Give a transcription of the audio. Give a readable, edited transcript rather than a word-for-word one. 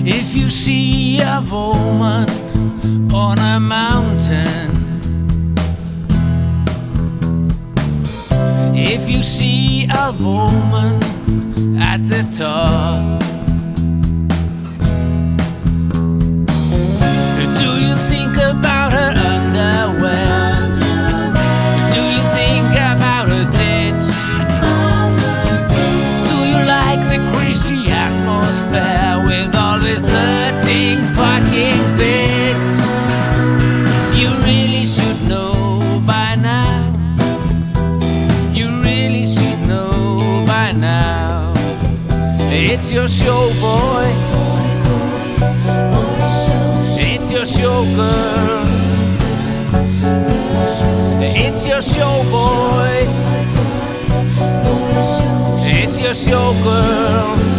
If you see a woman on a mountain, if you see a woman at the top, do you think about her underwear? Do you think about her tits? Do you like the crazy atmosphere with all these flirting fucking bits? You really should know by now. You really should know by now. It's your show, boy. It's your show, girl. It's your show, boy. It's your show, girl.